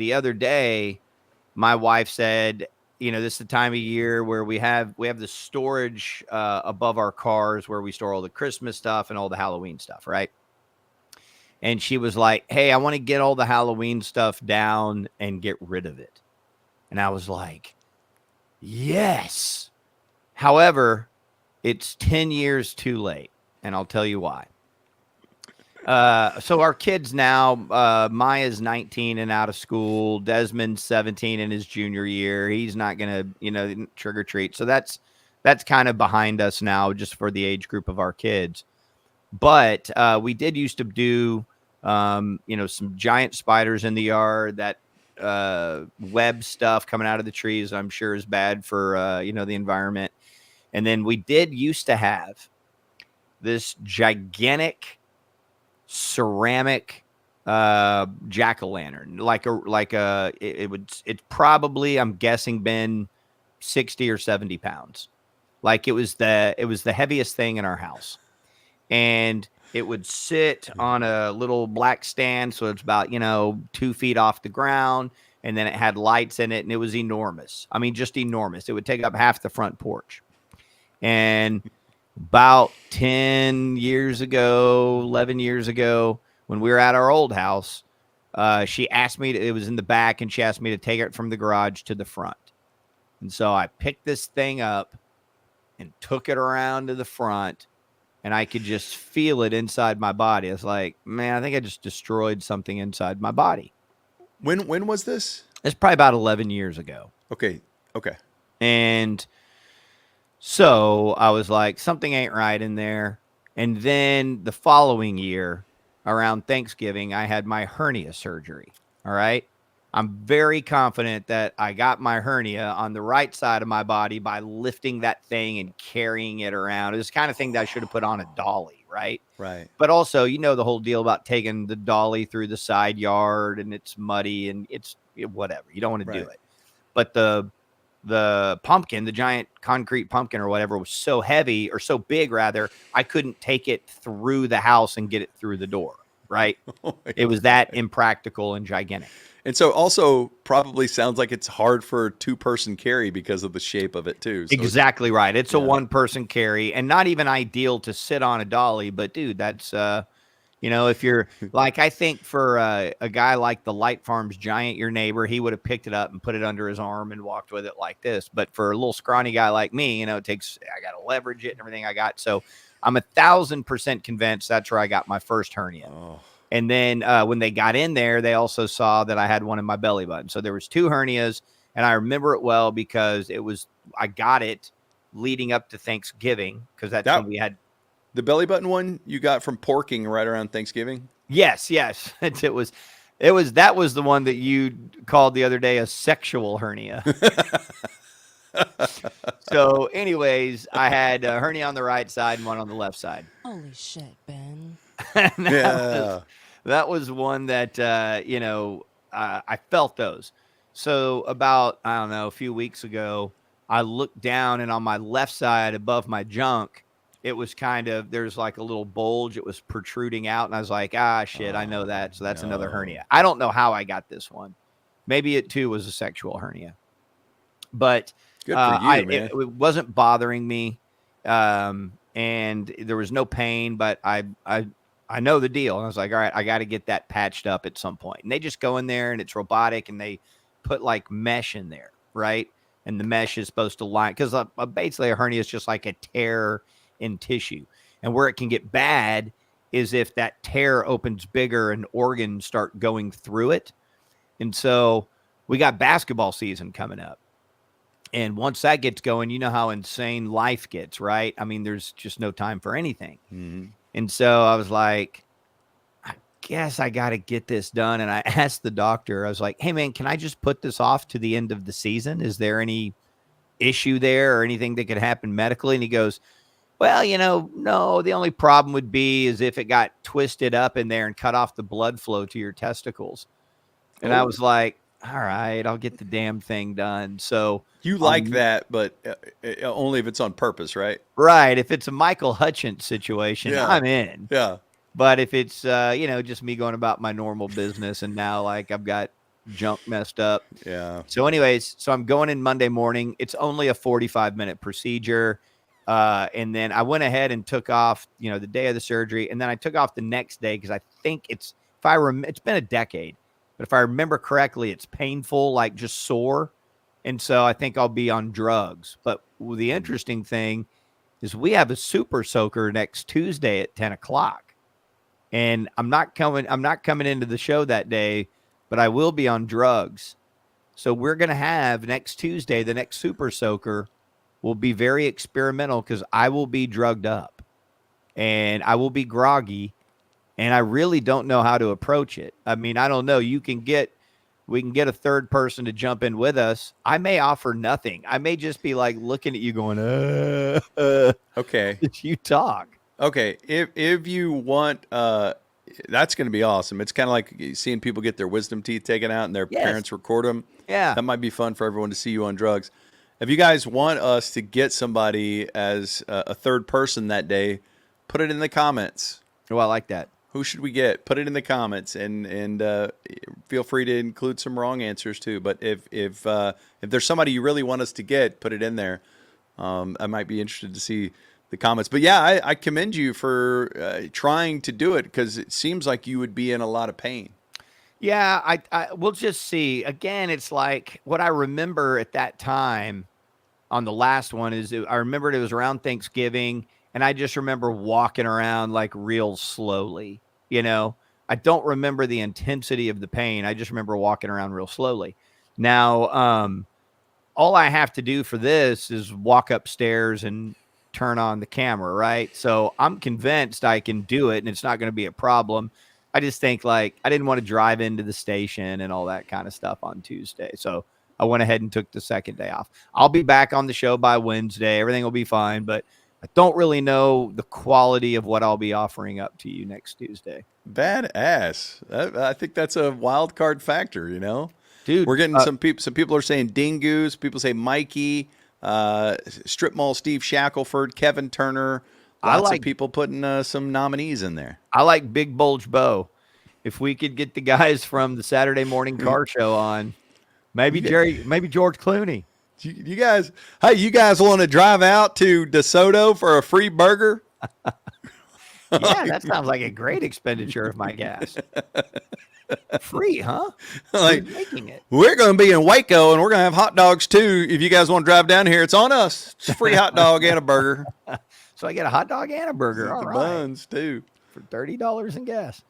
the other day, my wife said, this is the time of year where we have the storage above our cars where we store all the Christmas stuff and all the Halloween stuff, right? And she was like, "Hey, I want to get all the Halloween stuff down and get rid of it." And I was like, "Yes." However, it's 10 years too late, and I'll tell you why. So our kids now, Maya's 19 and out of school. Desmond's 17 in his junior year. He's not gonna, trick or treat. So that's kind of behind us now, just for the age group of our kids. But we did used to do, some giant spiders in the yard. That web stuff coming out of the trees, I'm sure, is bad for the environment. And then we did used to have this gigantic ceramic jack-o'-lantern, it's probably, I'm guessing, been 60 or 70 pounds. Like it was the heaviest thing in our house, and it would sit on a little black stand, so it's about 2 feet off the ground, and then it had lights in it, and it was enormous. I mean, just enormous. It would take up half the front porch. And about 10 years ago, 11 years ago, when we were at our old house, she asked me it was in the back, and she asked me to take it from the garage to the front. And so I picked this thing up and took it around to the front, and I could just feel it inside my body. I was like, man, I think I just destroyed something inside my body. When was this? It's probably about 11 years ago. Okay. And so I was like, something ain't right in there. And then the following year, around Thanksgiving, I had my hernia surgery. All right. I'm very confident that I got my hernia on the right side of my body by lifting that thing and carrying it around. It was the kind of thing that I should have put on a dolly, right? Right. But also, the whole deal about taking the dolly through the side yard, and it's muddy and it's whatever. You don't want to do it. But the pumpkin, the giant concrete pumpkin or whatever, was so heavy, or so big rather, I couldn't take it through the house and get it through the door, right? It was that impractical and gigantic. And so also probably sounds like it's hard for a 2-person carry because of the shape of it too. So exactly right. It's a 1-person carry, and not even ideal to sit on a dolly, but dude, that's if you're like, I think for a guy like the Light Farms giant, your neighbor, he would have picked it up and put it under his arm and walked with it like this. But for a little scrawny guy like me, I got to leverage it and everything I got. So I'm 1,000% convinced that's where I got my first hernia. Oh. And then when they got in there, they also saw that I had one in my belly button. So there was 2 hernias, and I remember it well because I got it leading up to Thanksgiving, because that's when we had. The belly button one you got from porking right around Thanksgiving? Yes. That was the one that you called the other day a sexual hernia. So anyways, I had a hernia on the right side and one on the left side. Holy shit, Ben. That was one that, I felt those. So about, I don't know, a few weeks ago, I looked down, and on my left side above my junk, it was there's like a little bulge. It was protruding out. And I was like, shit, I know that. So that's another hernia. I don't know how I got this one. Maybe it too was a sexual hernia, but good for you, man. It wasn't bothering me. And there was no pain, but I know the deal. And I was like, all right, I got to get that patched up at some point. And they just go in there, and it's robotic, and they put like mesh in there. Right. And the mesh is supposed to line, because basically a hernia is just like a tear in tissue. And where it can get bad is if that tear opens bigger and organs start going through it. And so we got basketball season coming up. And once that gets going, you know how insane life gets, right? I mean, there's just no time for anything. Mm-hmm. And so I was like, I guess I got to get this done. And I asked the doctor, I was like, hey, man, can I just put this off to the end of the season? Is there any issue there or anything that could happen medically? And he goes, well, no, the only problem would be is if it got twisted up in there and cut off the blood flow to your testicles. And I was like, all right, I'll get the damn thing done. So you like that, but only if it's on purpose, right? Right. If it's a Michael Hutchence situation, I'm in. Yeah. But if it's, just me going about my normal business, and now like I've got junk messed up. Yeah. So anyways, so I'm going in Monday morning. It's only a 45-minute procedure. And then I went ahead and took off, the day of the surgery. And then I took off the next day because I think it's been a decade, but if I remember correctly, it's painful, like just sore. And so I think I'll be on drugs. But the interesting thing is we have a super soaker next Tuesday at 10 o'clock. And I'm not coming into the show that day, but I will be on drugs. So we're going to have next Tuesday, the next super soaker will be very experimental because I will be drugged up and I will be groggy and I really don't know how to approach it. I mean, I don't know. We can get a third person to jump in with us. I may offer nothing. I may just be like looking at you going, Okay. you talk. Okay. If you want, that's going to be awesome. It's kind of like seeing people get their wisdom teeth taken out and their parents record them. Yeah. That might be fun for everyone to see you on drugs. If you guys want us to get somebody as a third person that day, put it in the comments. Oh, I like that. Who should we get? Put it in the comments and feel free to include some wrong answers too. But if there's somebody you really want us to get, put it in there. I might be interested to see the comments. But yeah, I commend you for trying to do it because it seems like you would be in a lot of pain. Yeah, we'll just see. Again, it's like what I remember at that time on the last one is I remembered it was around Thanksgiving, and I just remember walking around like real slowly. I don't remember the intensity of the pain. I just remember walking around real slowly. Now, all I have to do for this is walk upstairs and turn on the camera, right? So I'm convinced I can do it, and it's not going to be a problem. I just think like I didn't want to drive into the station and all that kind of stuff on Tuesday. So I went ahead and took the second day off. I'll be back on the show by Wednesday. Everything will be fine, but I don't really know the quality of what I'll be offering up to you next Tuesday. Badass. I think that's a wild card factor, Dude, we're getting some people. Some people are saying Dingoes. People say Mikey, Strip Mall Steve Shackelford, Kevin Turner. Lots of people putting some nominees in there. I like Big Bulge Bo. If we could get the guys from the Saturday morning car show on, maybe George Clooney. You guys want to drive out to DeSoto for a free burger? Yeah, that sounds like a great expenditure of my gas. Free, huh? Like, who's making it? We're going to be in Waco, and we're going to have hot dogs, too. If you guys want to drive down here, it's on us. It's a free hot dog and a burger. So I get a hot dog and a burger. All the right. buns, too. For $30 in gas.